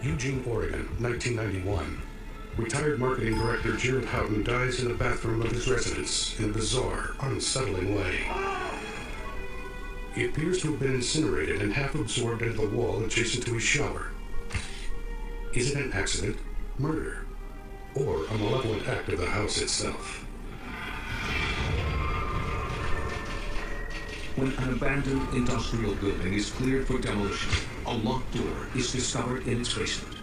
Eugene, Oregon, 1991. Retired marketing director Gerald Houghton dies in the bathroom of his residence in a bizarre, unsettling way. He appears to have been incinerated and half absorbed into the wall adjacent to his shower. Is it an accident, murder, or a malevolent act of the house itself? When an abandoned industrial building is cleared for demolition, a locked door is discovered in its basement.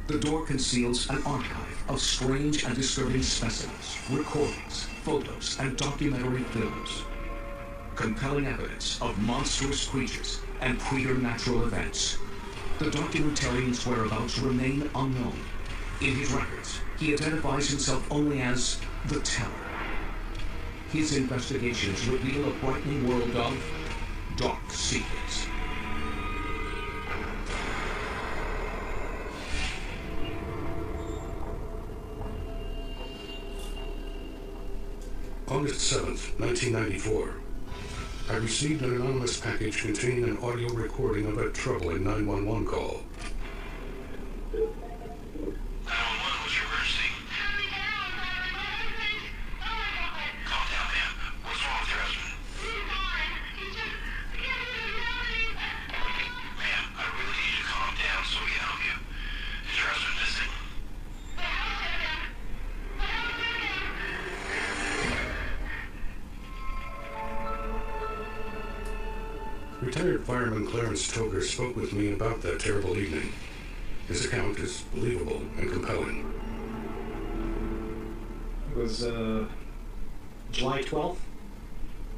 The door conceals an archive of strange and disturbing specimens, recordings, photos, and documentary films. Compelling evidence of monstrous creatures and preternatural events. The documentarian's whereabouts remain unknown. In his records, he identifies himself only as the Terror. His investigations reveal a brightening world of dark secrets. August 7th, 1994. I received an anonymous package containing an audio recording of a troubling 911 call. 911, what's your emergency? Calm down, ma'am. What's wrong with your husband? Ma'am, I really need you to calm down so we can help you. Is your husband missing? Retired fireman Clarence Toger spoke with me about that terrible evening. His account is believable and compelling. It was July 12th.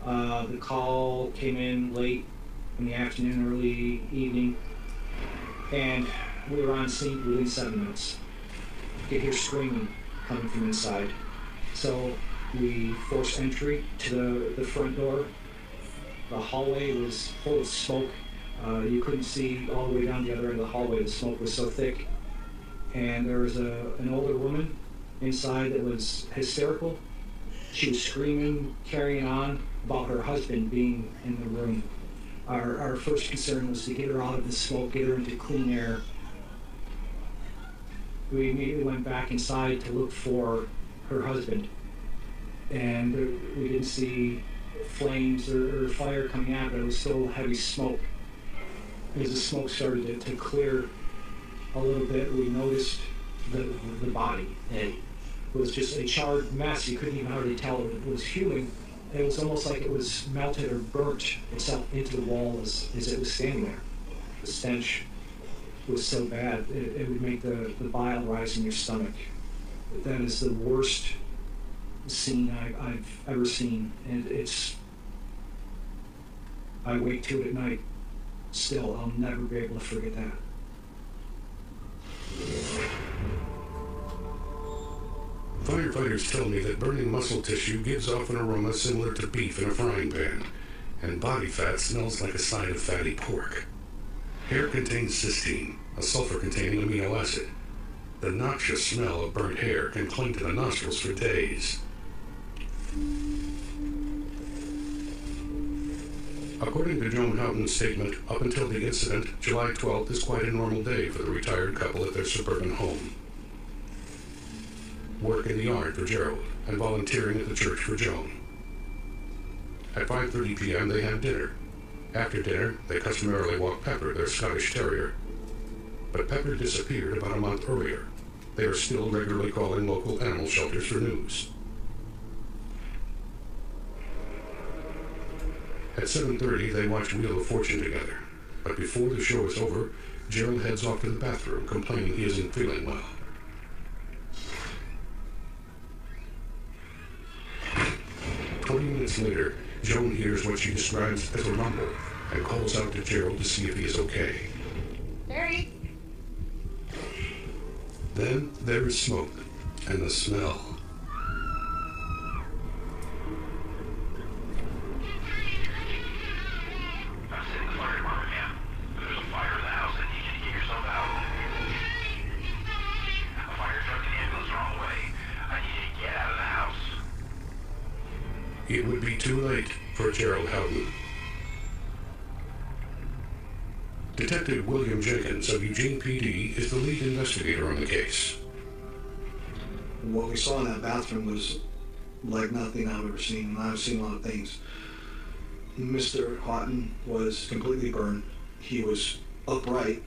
The call came in late in the afternoon, early evening, and we were on scene within 7 minutes. You could hear screaming coming from inside. So we forced entry to the front door. The hallway was full of smoke. You couldn't see all the way down the other end of the hallway. The smoke was so thick. And there was an older woman inside that was hysterical. She was screaming, carrying on about her husband being in the room. Our first concern was to get her out of the smoke, get her into clean air. We immediately went back inside to look for her husband. And we didn't see flames or fire coming out, but it was still heavy smoke. As the smoke started to clear a little bit, we noticed the body. It was just a charred mess. You couldn't even hardly tell it was human. It was almost like it was melted or burnt itself into the wall as it was standing there. The stench was so bad, it would make the bile rise in your stomach. That is the worst scene I've ever seen, and I wake to it at night. Still, I'll never be able to forget that. Firefighters tell me that burning muscle tissue gives off an aroma similar to beef in a frying pan, and body fat smells like a side of fatty pork. Hair contains cysteine, a sulfur-containing amino acid. The noxious smell of burnt hair can cling to the nostrils for days. According to Joan Houghton's statement, up until the incident, July 12th is quite a normal day for the retired couple at their suburban home. Work in the yard for Gerald, and volunteering at the church for Joan. At 5:30 p.m. they had dinner. After dinner, they customarily walk Pepper, their Scottish Terrier. But Pepper disappeared about a month earlier. They are still regularly calling local animal shelters for news. At 7:30, they watch Wheel of Fortune together. But before the show is over, Gerald heads off to the bathroom, complaining he isn't feeling well. 20 minutes later, Joan hears what she describes as a rumble and calls out to Gerald to see if he is okay. Harry! Then there is smoke and the smell. I'm sitting in the fire department, ma'am. There's a fire in the house. I need you to get yourself out. A fire truck and ambulance are on the way. I need you to get out of the house. It would be too late for Gerald Houghton. Detective William Jenkins of Eugene PD is the lead investigator on the case. What we saw in that bathroom was like nothing I've ever seen, and I've seen a lot of things. Mr. Houghton was completely burned. He was upright,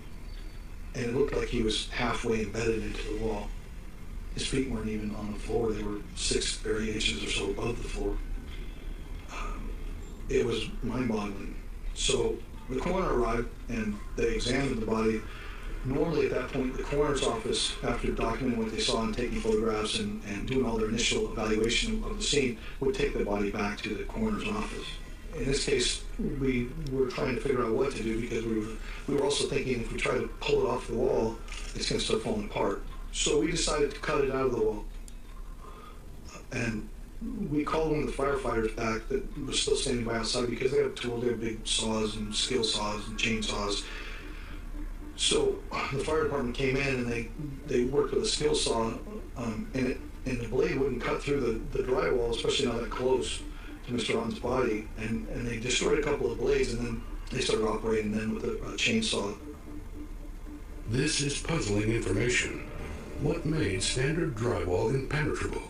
and it looked like he was halfway embedded into the wall. His feet weren't even on the floor. They were 6 or 8 inches or so above the floor. It was mind-boggling. So the coroner arrived, and they examined the body. Normally at that point, the coroner's office, after documenting what they saw and taking photographs and doing all their initial evaluation of the scene, would take the body back to the coroner's office. In this case, we were trying to figure out what to do, because we were also thinking if we try to pull it off the wall, it's going to start falling apart. So we decided to cut it out of the wall. And we called one of the firefighters back that was still standing by outside, because they have tools, they have big saws and skill saws and chainsaws. So the fire department came in, and they worked with a skill saw, and the blade wouldn't cut through the drywall, especially not that close to Mr. Houghton's body. And they destroyed a couple of blades, and then they started operating then with a chainsaw. This is puzzling information. What made standard drywall impenetrable?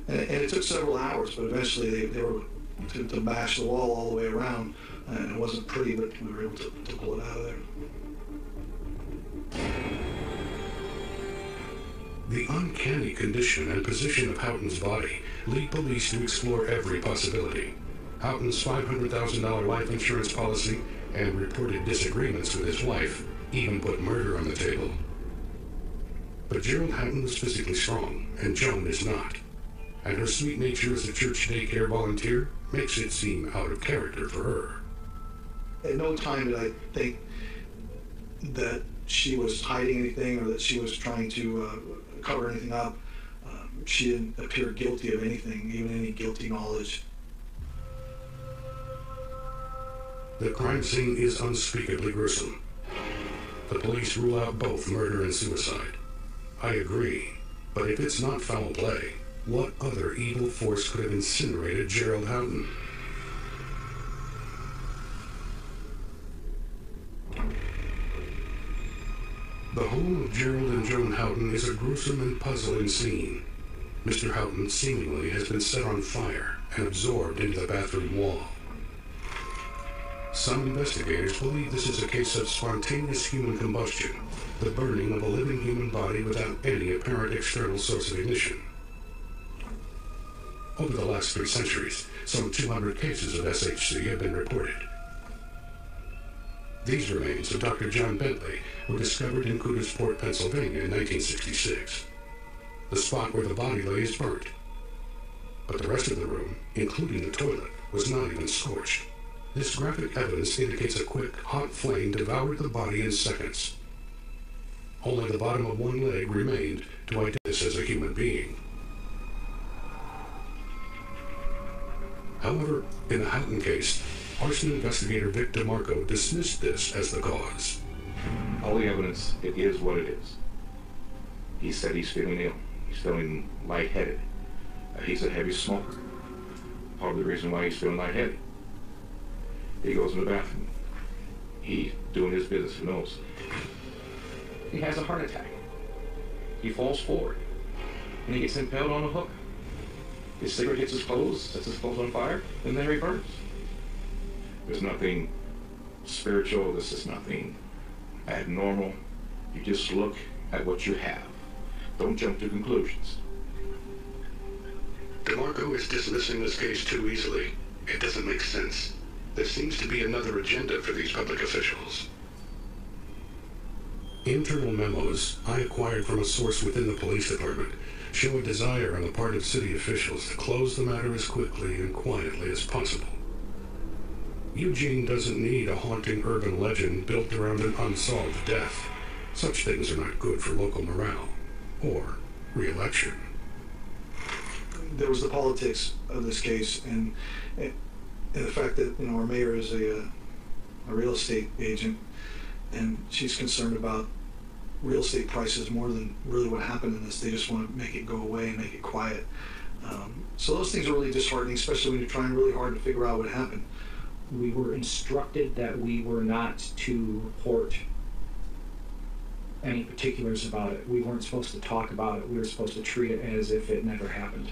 And it took several hours, but eventually they were to bash the wall all the way around, and it wasn't pretty, but we were able to pull it out of there. The uncanny condition and position of Houghton's body lead police to explore every possibility. Houghton's $500,000 life insurance policy and reported disagreements with his wife even put murder on the table. But Gerald Houghton was physically strong, and Joan is not. And her sweet nature as a church daycare volunteer makes it seem out of character for her. At no time did I think that she was hiding anything or that she was trying to cover anything up. She didn't appear guilty of anything, even any guilty knowledge. The crime scene is unspeakably gruesome. The police rule out both murder and suicide. I agree, but if it's not foul play, what other evil force could have incinerated Gerald Houghton? The home of Gerald and Joan Houghton is a gruesome and puzzling scene. Mr. Houghton seemingly has been set on fire and absorbed into the bathroom wall. Some investigators believe this is a case of spontaneous human combustion, the burning of a living human body without any apparent external source of ignition. Over the last 3 centuries, some 200 cases of SHC have been reported. These remains of Dr. John Bentley were discovered in Coudersport, Pennsylvania in 1966. The spot where the body lay is burnt, but the rest of the room, including the toilet, was not even scorched. This graphic evidence indicates a quick, hot flame devoured the body in seconds. Only the bottom of one leg remained to identify this as a human being. However, in the Houghton case, arson investigator Vic DeMarco dismissed this as the cause. All the evidence, it is what it is. He said he's feeling ill. He's feeling lightheaded. He's a heavy smoker. Part of the reason why he's feeling lightheaded. He goes in the bathroom. He's doing his business, who knows? He has a heart attack. He falls forward. And he gets impaled on a hook. His cigarette hits his clothes, sets his clothes on fire, and there he burns. There's nothing spiritual. This is nothing abnormal. You just look at what you have. Don't jump to conclusions. DeMarco is dismissing this case too easily. It doesn't make sense. There seems to be another agenda for these public officials. Internal memos I acquired from a source within the police department show a desire on the part of city officials to close the matter as quickly and quietly as possible. Eugene doesn't need a haunting urban legend built around an unsolved death. Such things are not good for local morale or re-election. There was the politics of this case, and the fact that our mayor is a real estate agent, and she's concerned about real estate prices more than really what happened in this. They just want to make it go away and make it quiet. So those things are really disheartening, especially when you're trying really hard to figure out what happened. We were instructed that we were not to report any particulars about it. We weren't supposed to talk about it. We were supposed to treat it as if it never happened.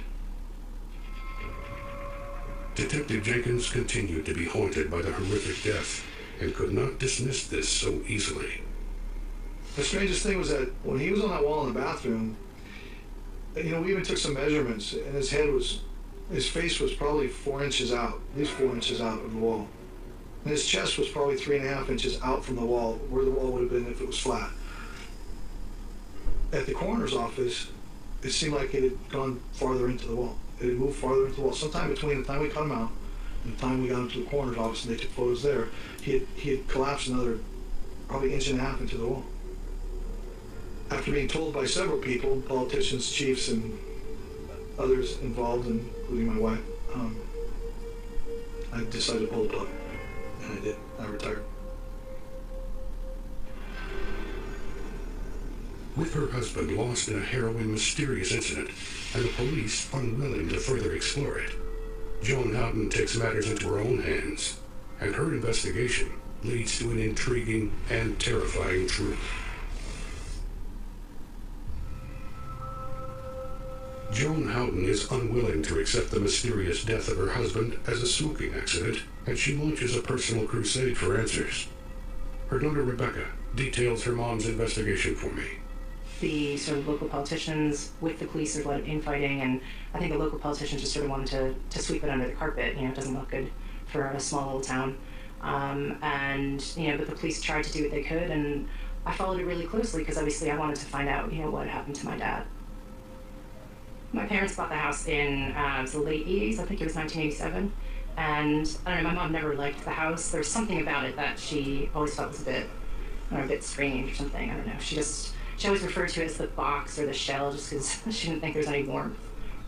Detective Jenkins continued to be haunted by the horrific death and could not dismiss this so easily. The strangest thing was that when he was on that wall in the bathroom, we even took some measurements, and his face was probably 4 inches out, at least 4 inches out of the wall. And his chest was probably 3.5 inches out from the wall, where the wall would have been if it was flat. At the coroner's office, it seemed like it had gone farther into the wall. It had moved farther into the wall. Sometime between the time we cut him out and the time we got him to the coroner's office and they took photos there, he had collapsed another probably 1.5 inches into the wall. After being told by several people, politicians, chiefs, and others involved, including my wife, I decided to pull the plug. And I did. I retired. With her husband lost in a harrowing, mysterious incident, and the police unwilling to further explore it, Joan Houghton takes matters into her own hands, and her investigation leads to an intriguing and terrifying truth. Joan Houghton is unwilling to accept the mysterious death of her husband as a smoking accident, and she launches a personal crusade for answers. Her daughter Rebecca details her mom's investigation for me. The sort of local politicians with the police, there's a lot of infighting, and I think the local politicians just sort of wanted to sweep it under the carpet. It doesn't look good for a small little town. But the police tried to do what they could, and I followed it really closely because obviously I wanted to find out, what happened to my dad. My parents bought the house in the late 80s, I think it was 1987, and I don't know, my mom never liked the house. There was something about it that she always felt was a bit strange or something, I don't know. She always referred to it as the box or the shell just because she didn't think there was any warmth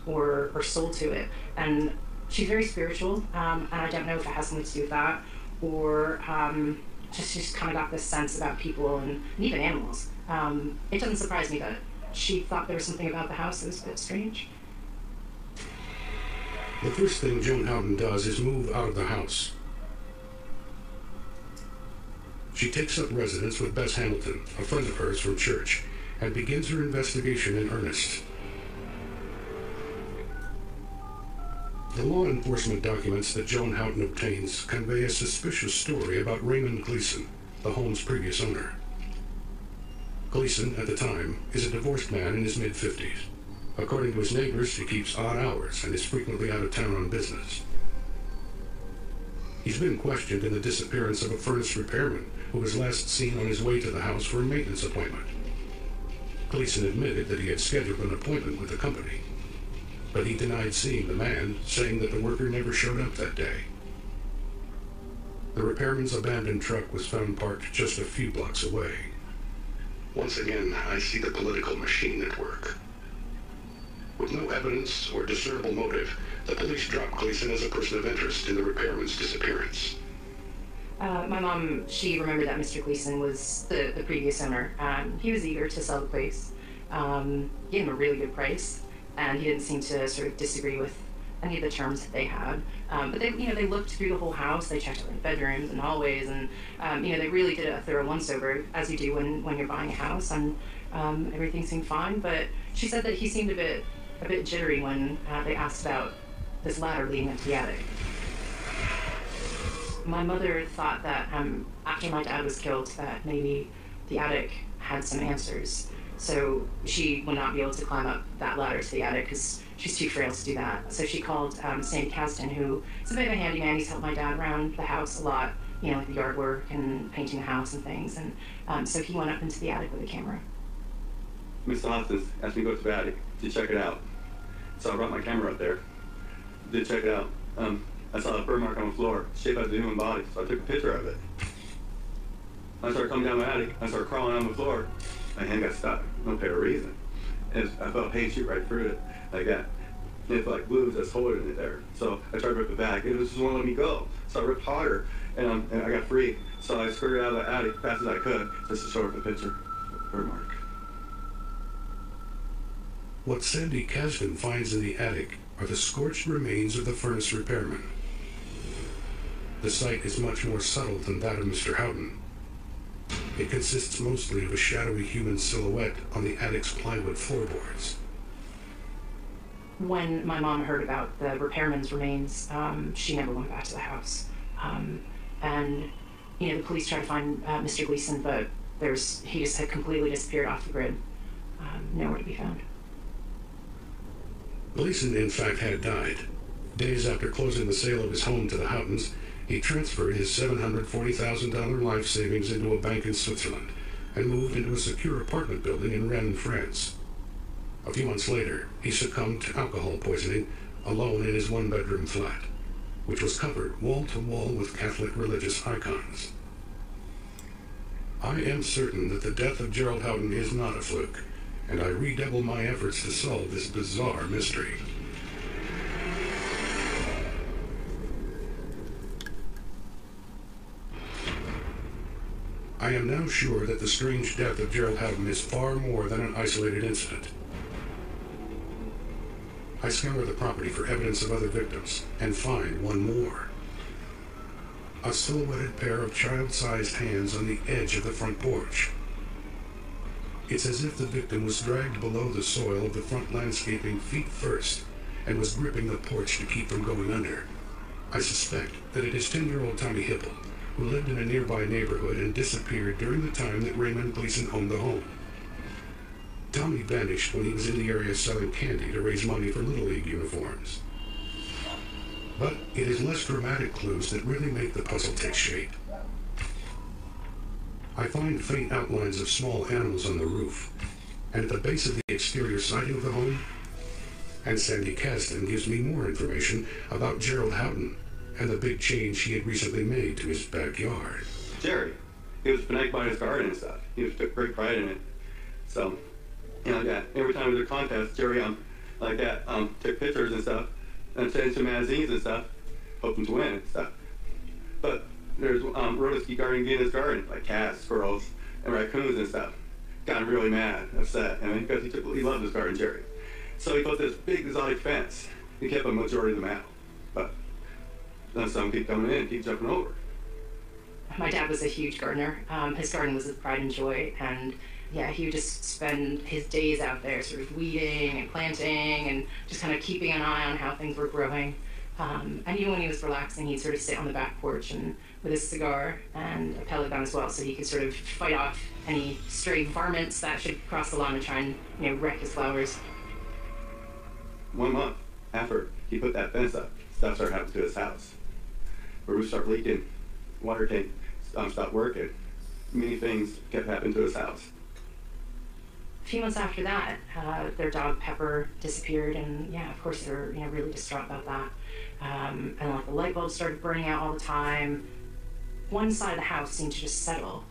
or soul to it. And she's very spiritual, and I don't know if it has something to do with that or she's kind of got this sense about people and even animals. It doesn't surprise me that she thought there was something about the house that was a bit strange. The first thing Joan Houghton does is move out of the house. She takes up residence with Bess Hamilton, a friend of hers from church, and begins her investigation in earnest. The law enforcement documents that Joan Houghton obtains convey a suspicious story about Raymond Gleason, the home's previous owner. Gleason, at the time, is a divorced man in his mid-50s. According to his neighbors, he keeps odd hours and is frequently out of town on business. He's been questioned in the disappearance of a furnace repairman who was last seen on his way to the house for a maintenance appointment. Gleason admitted that he had scheduled an appointment with the company, but he denied seeing the man, saying that the worker never showed up that day. The repairman's abandoned truck was found parked just a few blocks away. Once again, I see the political machine at work. With no evidence or discernible motive, the police dropped Gleason as a person of interest in the repairman's disappearance. My mom, she remembered that Mr. Gleason was the previous owner. He was eager to sell the place. He gave him a really good price, and he didn't seem to sort of disagree with any of the terms that they had. But they looked through the whole house. They checked out the bedrooms and hallways, and they really did a thorough once-over, as you do when you're buying a house, and everything seemed fine. But she said that he seemed a bit jittery when they asked about this ladder leading into the attic. My mother thought that after my dad was killed, that maybe the attic had some answers. So she would not be able to climb up that ladder to the attic because she's too frail to do that. So she called Sandy Kasdan, who is a bit of a handyman. He's helped my dad around the house a lot, like the yard work and painting the house and things. And so he went up into the attic with a camera. Mr. Hoskins asked me to go to the attic to check it out. So I brought my camera up there, did check it out. I saw a burn mark on the floor, shaped like the human body, so I took a picture of it. I started coming down the attic, I started crawling on the floor. My hand got stuck, no apparent reason. And I felt pain shoot right through it, like that. And it felt like glue was just holding it there. So I tried to rip it back, and it just wouldn't let me go. So I ripped harder, and I got free. So I scurried out of the attic as fast as I could, just to show her the picture of the burn mark. What Sandy Kasdan finds in the attic are the scorched remains of the furnace repairman. the site is much more subtle than that of Mr. Houghton. It consists mostly of a shadowy human silhouette on the attic's plywood floorboards. When my mom heard about the repairman's remains, she never went back to the house. And, the police tried to find Mr. Gleason, but he just had completely disappeared off the grid. Nowhere to be found. Gleason, in fact, had died. Days after closing the sale of his home to the Houghtons, he transferred his $740,000 life savings into a bank in Switzerland and moved into a secure apartment building in Rennes, France. A few months later, he succumbed to alcohol poisoning alone in his one-bedroom flat, which was covered wall-to-wall with Catholic religious icons. I am certain that the death of Gerald Houghton is not a fluke, and I redouble my efforts to solve this bizarre mystery. I am now sure that the strange death of Gerald Houghton is far more than an isolated incident. I scour the property for evidence of other victims and find one more. A silhouetted pair of child-sized hands on the edge of the front porch. It's as if the victim was dragged below the soil of the front landscaping feet first and was gripping the porch to keep from going under. I suspect that it is 10-year-old Tommy Hipple, who lived in a nearby neighborhood and disappeared during the time that Raymond Gleason owned the home. Tommy vanished when he was in the area selling candy to raise money for Little League uniforms. But it is less dramatic clues that really make the puzzle take shape. I find faint outlines of small animals on the roof, and at the base of the exterior siding of the home, and Sandy Caston gives me more information about Gerald Houghton and the big change he had recently made to his backyard. Jerry, he was fanatical by his garden and stuff. He took great pride in it. So, every time there was a contest, Jerry, took pictures and stuff, and sent it to magazines and stuff, hoping to win and stuff. But there's Rodisky garden in his garden, like cats, squirrels, and raccoons and stuff. Got him really mad, upset, because he loved his garden, Jerry. So he put this big exotic fence. He kept a majority of them out, but then some keep coming in and keep jumping over. My dad was a huge gardener. His garden was his pride and joy, and he would just spend his days out there sort of weeding and planting and just kind of keeping an eye on how things were growing. And even when he was relaxing, he'd sort of sit on the back porch and with his cigar and a pellet gun as well, so he could sort of fight off any stray varmints that should cross the lawn and try and wreck his flowers. 1 month after he put that fence up, stuff started happening to his house. The roof started leaking, water tank stopped working. Many things kept happening to his house. A few months after that, their dog Pepper disappeared, and of course they were really distraught about that. And the light bulbs started burning out all the time. One side of the house seemed to just settle,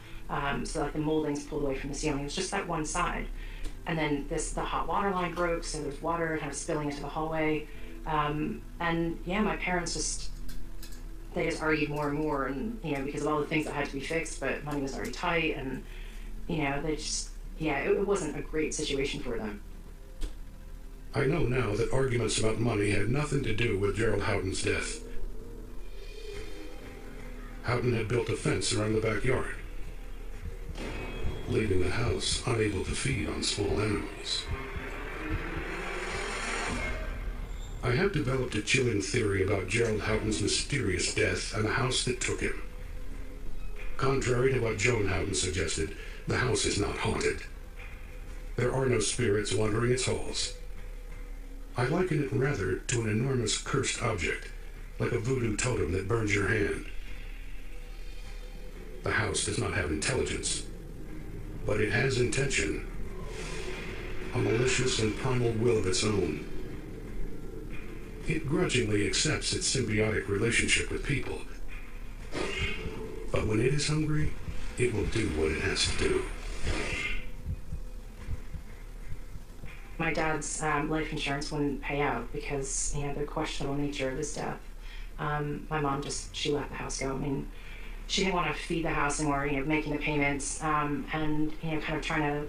so the moldings pulled away from the ceiling. It was just that one side. And then the hot water line broke, so there's water kind of spilling into the hallway. And my parents they just argued more and more, and because of all the things that had to be fixed, but money was already tight, and they just it wasn't a great situation for them. I know now that arguments about money had nothing to do with Gerald Houghton's death. Houghton had built a fence around the backyard, leaving the house unable to feed on small animals. I have developed a chilling theory about Gerald Houghton's mysterious death and the house that took him. Contrary to what Joan Houghton suggested, the house is not haunted. There are no spirits wandering its halls. I liken it rather to an enormous cursed object, like a voodoo totem that burns your hand. The house does not have intelligence, but it has intention, a malicious and primal will of its own. It grudgingly accepts its symbiotic relationship with people, but when it is hungry, it will do what it has to do. My dad's life insurance wouldn't pay out because, the questionable nature of his death. My mom she let the house go. She didn't want to feed the house anymore, making the payments, and, kind of trying to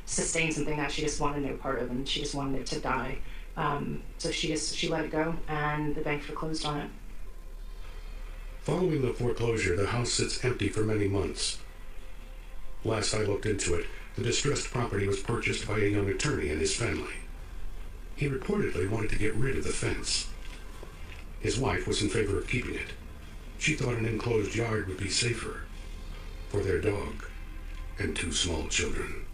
sustain something that she just wanted no part of, and she just wanted it to die. So she let it go, and the bank foreclosed on it. Following the foreclosure, the house sits empty for many months. Last I looked into it, the distressed property was purchased by a young attorney and his family. He reportedly wanted to get rid of the fence. His wife was in favor of keeping it. She thought an enclosed yard would be safer for their dog and 2 small children.